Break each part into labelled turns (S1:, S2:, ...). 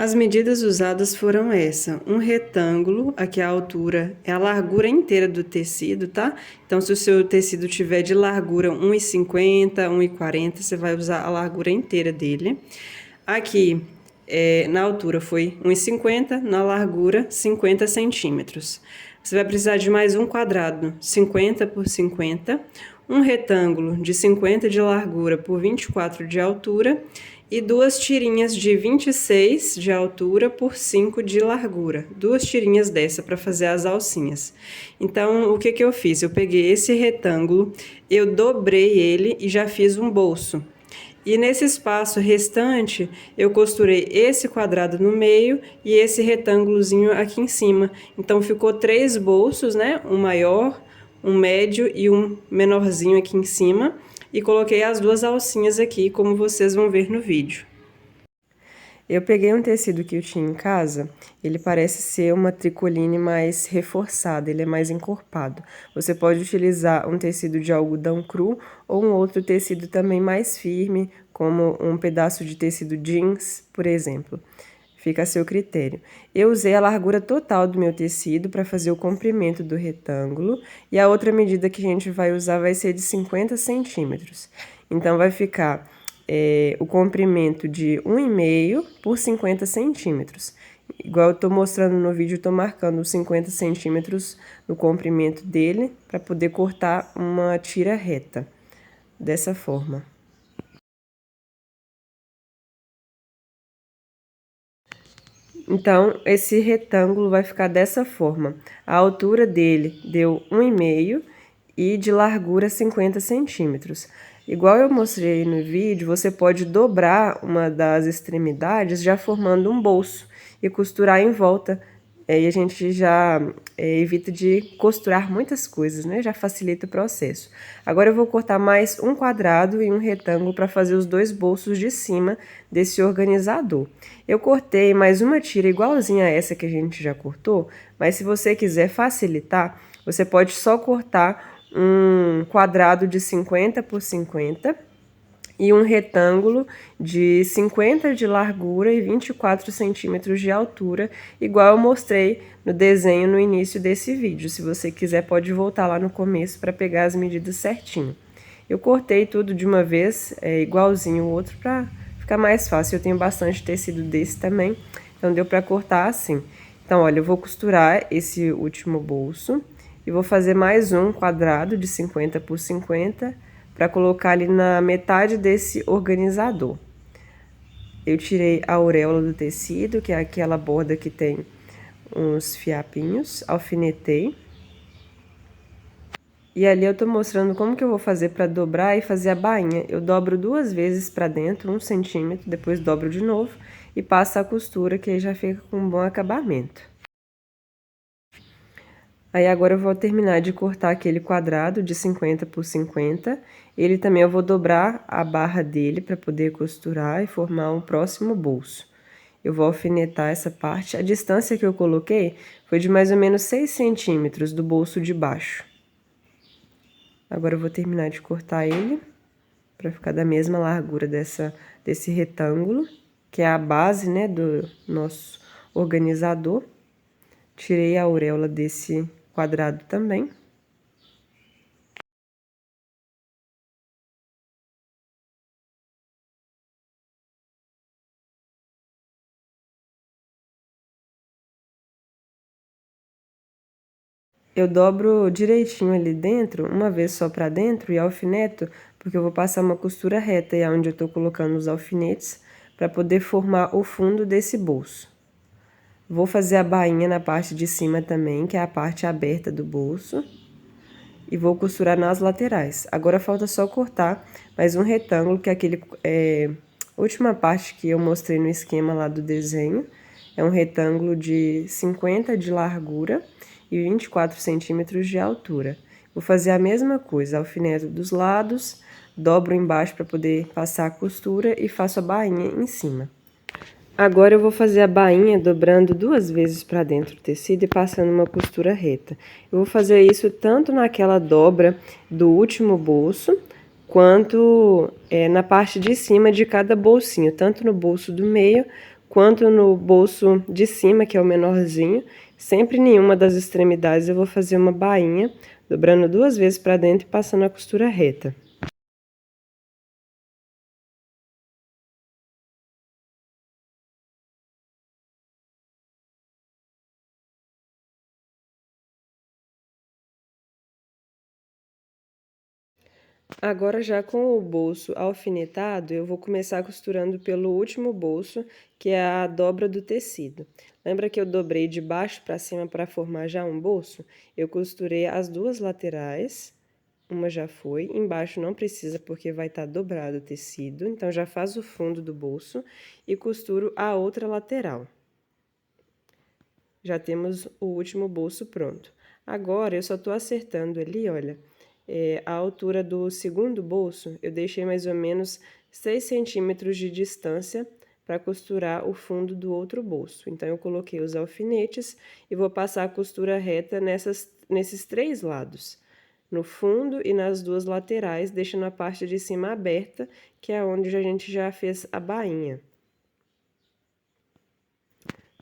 S1: As medidas usadas foram essa: um retângulo, aqui a altura é a largura inteira do tecido, tá? Então, se o seu tecido tiver de largura 1,50, 1,40, você vai usar a largura inteira dele. Aqui, na altura foi 1,50, na largura 50 centímetros. Você vai precisar de mais um quadrado, 50 por 50, um retângulo de 50 de largura por 24 de altura e duas tirinhas de 26 de altura por 5 de largura. Duas tirinhas dessa para fazer as alcinhas. Então, o que que eu fiz? Eu peguei esse retângulo, eu dobrei ele e já fiz um bolso. E nesse espaço restante, eu costurei esse quadrado no meio e esse retângulozinho aqui em cima. Então, ficou 3 bolsos, né? Um maior, um médio e um menorzinho aqui em cima. E coloquei as duas alcinhas aqui, como vocês vão ver no vídeo. Eu peguei um tecido que eu tinha em casa, ele parece ser uma tricoline mais reforçada, ele é mais encorpado. Você pode utilizar um tecido de algodão cru ou um outro tecido também mais firme, como um pedaço de tecido jeans, por exemplo. Fica a seu critério. Eu usei a largura total do meu tecido para fazer o comprimento do retângulo e a outra medida que a gente vai usar vai ser de 50 centímetros. Então, vai ficar o comprimento de 1,5 por 50 centímetros. Igual eu estou mostrando no vídeo, estou marcando os 50 centímetros no comprimento dele para poder cortar uma tira reta, dessa forma. Então, esse retângulo vai ficar dessa forma. A altura dele deu 1,5 e de largura 50 centímetros. Igual eu mostrei no vídeo, você pode dobrar uma das extremidades já formando um bolso e costurar em volta. E a gente já evita de costurar muitas coisas, né? Já facilita o processo. Agora eu vou cortar mais um quadrado e um retângulo para fazer os dois bolsos de cima desse organizador. Eu cortei mais uma tira igualzinha a essa que a gente já cortou, mas se você quiser facilitar, você pode só cortar um quadrado de 50 por 50 e um retângulo de 50 de largura e 24 centímetros de altura, igual eu mostrei no desenho no início desse vídeo. Se você quiser, pode voltar lá no começo para pegar as medidas certinho. Eu cortei tudo de uma vez, igualzinho o outro, para ficar mais fácil. Eu tenho bastante tecido desse também, então deu para cortar assim. Então, olha, eu vou costurar esse último bolso e vou fazer mais um quadrado de 50 por 50 para colocar ali na metade desse organizador. Eu tirei a auréola do tecido, que é aquela borda que tem uns fiapinhos, alfinetei. E ali eu tô mostrando como que eu vou fazer para dobrar e fazer a bainha. Eu dobro 2 vezes para dentro, 1 centímetro, depois dobro de novo e passo a costura, que aí já fica com um bom acabamento. Aí agora eu vou terminar de cortar aquele quadrado de 50 por 50. Ele também eu vou dobrar a barra dele para poder costurar e formar um próximo bolso. Eu vou alfinetar essa parte. A distância que eu coloquei foi de mais ou menos 6 centímetros do bolso de baixo. Agora eu vou terminar de cortar ele para ficar da mesma largura desse retângulo, que é a base, né, do nosso organizador. Tirei a auréola desse quadrado também. Eu dobro direitinho ali dentro, uma vez só pra dentro e alfineto, porque eu vou passar uma costura reta e é onde eu tô colocando os alfinetes para poder formar o fundo desse bolso. Vou fazer a bainha na parte de cima também, que é a parte aberta do bolso. E vou costurar nas laterais. Agora falta só cortar mais um retângulo, que é aquele última parte que eu mostrei no esquema lá do desenho. É um retângulo de 50 de largura e 24 centímetros de altura. Vou fazer a mesma coisa, alfineto dos lados, dobro embaixo para poder passar a costura e faço a bainha em cima. Agora eu vou fazer a bainha dobrando 2 vezes para dentro do tecido e passando uma costura reta. Eu vou fazer isso tanto naquela dobra do último bolso, quanto na parte de cima de cada bolsinho, tanto no bolso do meio, quanto no bolso de cima, que é o menorzinho. Sempre em nenhuma das extremidades eu vou fazer uma bainha, dobrando 2 vezes para dentro e passando a costura reta. Agora, já com o bolso alfinetado, eu vou começar costurando pelo último bolso, que é a dobra do tecido. Lembra que eu dobrei de baixo para cima para formar já um bolso? Eu costurei as 2 laterais, uma já foi, embaixo não precisa porque vai estar dobrado o tecido, então já faz o fundo do bolso e costuro a outra lateral. Já temos o último bolso pronto. Agora, eu só tô acertando ali, olha, a altura do segundo bolso, eu deixei mais ou menos 6 centímetros de distância para costurar o fundo do outro bolso. Então, eu coloquei os alfinetes e vou passar a costura reta nesses 3 lados, no fundo e nas 2 laterais, deixando a parte de cima aberta, que é onde a gente já fez a bainha.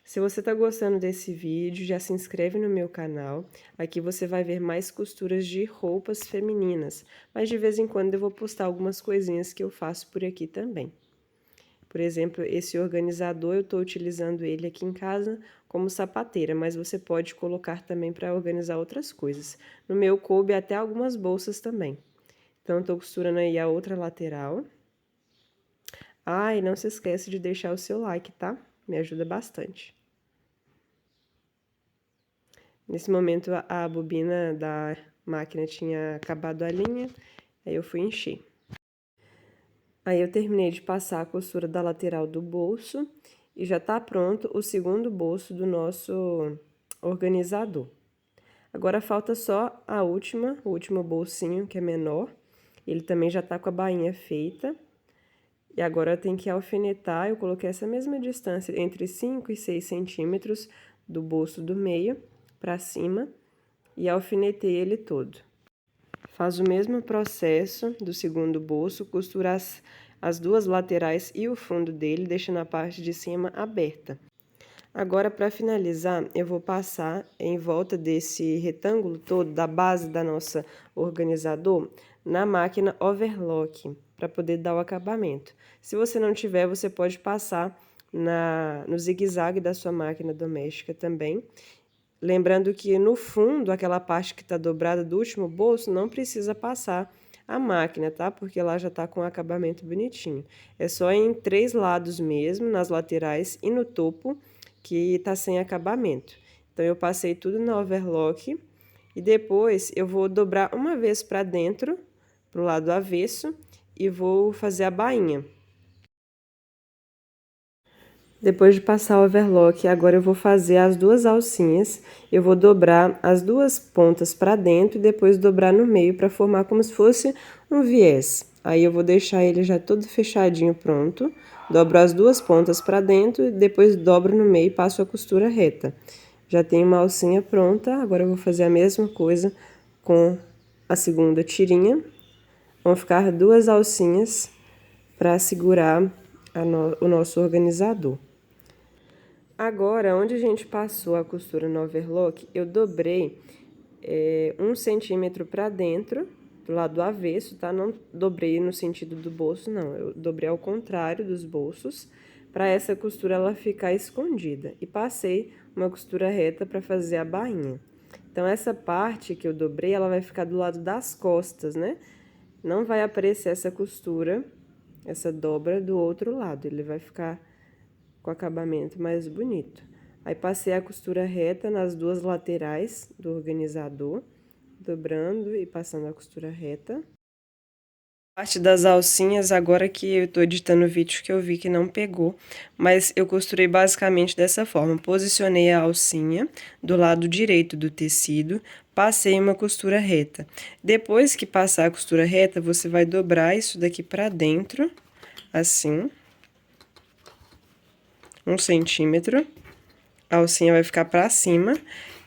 S1: Se você está gostando desse vídeo, já se inscreve no meu canal. Aqui você vai ver mais costuras de roupas femininas, mas de vez em quando eu vou postar algumas coisinhas que eu faço por aqui também. Por exemplo, esse organizador, eu estou utilizando ele aqui em casa como sapateira, mas você pode colocar também para organizar outras coisas. No meu coube até algumas bolsas também. Então, estou costurando aí a outra lateral. Ah, e não se esquece de deixar o seu like, tá? Me ajuda bastante. Nesse momento, a bobina da máquina tinha acabado a linha, aí eu fui encher. Aí eu terminei de passar a costura da lateral do bolso e já tá pronto o segundo bolso do nosso organizador. Agora falta só o último bolsinho, que é menor. Ele também já tá com a bainha feita. E agora tem que alfinetar, eu coloquei essa mesma distância entre 5 e 6 centímetros do bolso do meio para cima e alfinetei ele todo. Faz o mesmo processo do segundo bolso, costura as 2 laterais e o fundo dele, deixando a parte de cima aberta. Agora, para finalizar, eu vou passar em volta desse retângulo todo, da base da nossa organizador, na máquina overlock, para poder dar o acabamento. Se você não tiver, você pode passar no zigue-zague da sua máquina doméstica também. Lembrando que no fundo, aquela parte que está dobrada do último bolso, não precisa passar a máquina, tá? Porque lá já tá com o acabamento bonitinho. É só em 3 lados mesmo, nas laterais e no topo, que tá sem acabamento. Então, eu passei tudo na overlock e depois eu vou dobrar uma vez para dentro, pro lado avesso, e vou fazer a bainha. Depois de passar o overlock, agora eu vou fazer as 2 alcinhas. Eu vou dobrar as 2 pontas para dentro e depois dobrar no meio para formar como se fosse um viés. Aí eu vou deixar ele já todo fechadinho pronto. Dobro as 2 pontas para dentro e depois dobro no meio e passo a costura reta. Já tem uma alcinha pronta, agora eu vou fazer a mesma coisa com a segunda tirinha. Vão ficar 2 alcinhas para segurar o nosso organizador. Agora, onde a gente passou a costura no overlock, eu dobrei 1 centímetro para dentro, do lado avesso, tá? Não dobrei no sentido do bolso, não. Eu dobrei ao contrário dos bolsos, para essa costura ela ficar escondida. E passei uma costura reta para fazer a bainha. Então, essa parte que eu dobrei, ela vai ficar do lado das costas, né? Não vai aparecer essa costura, essa dobra do outro lado. Ele vai ficar com acabamento mais bonito. Aí, passei a costura reta nas 2 laterais do organizador, dobrando e passando a costura reta. Parte das alcinhas, agora que eu tô editando o vídeo que eu vi que não pegou, mas eu costurei basicamente dessa forma. Posicionei a alcinha do lado direito do tecido, passei uma costura reta. Depois que passar a costura reta, você vai dobrar isso daqui pra dentro, assim. 1 centímetro, a alcinha vai ficar pra cima,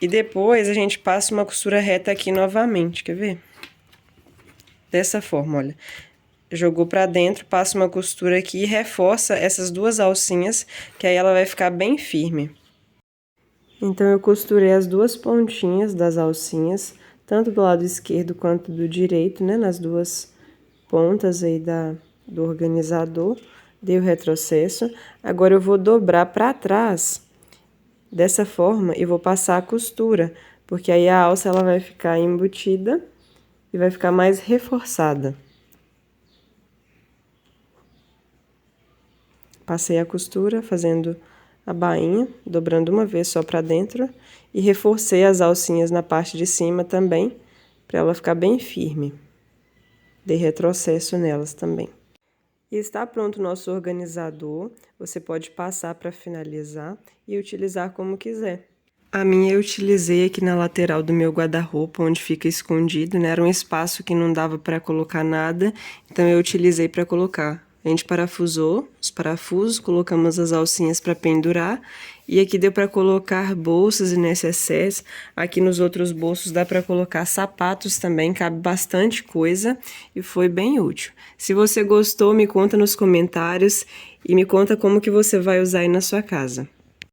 S1: e depois a gente passa uma costura reta aqui novamente, quer ver? Dessa forma, olha. jogou pra dentro, passa uma costura aqui e reforça essas duas alcinhas, que aí ela vai ficar bem firme. Então, eu costurei as duas pontinhas das alcinhas, tanto do lado esquerdo quanto do direito, né? Nas duas pontas aí do organizador. Dei o retrocesso. Agora, eu vou dobrar pra trás, dessa forma, e vou passar a costura, porque aí a alça ela vai ficar embutida e vai ficar mais reforçada. Passei a costura fazendo a bainha, dobrando uma vez só pra dentro e reforcei as alcinhas na parte de cima também, para ela ficar bem firme. Dei retrocesso nelas também. E está pronto o nosso organizador, você pode passar para finalizar e utilizar como quiser. A minha eu utilizei aqui na lateral do meu guarda-roupa, onde fica escondido, né? Era um espaço que não dava para colocar nada, então eu utilizei para colocar. A gente parafusou os parafusos, colocamos as alcinhas para pendurar, e aqui deu para colocar bolsas e necessaires. Aqui nos outros bolsos dá para colocar sapatos também, cabe bastante coisa e foi bem útil. Se você gostou, me conta nos comentários e me conta como que você vai usar aí na sua casa.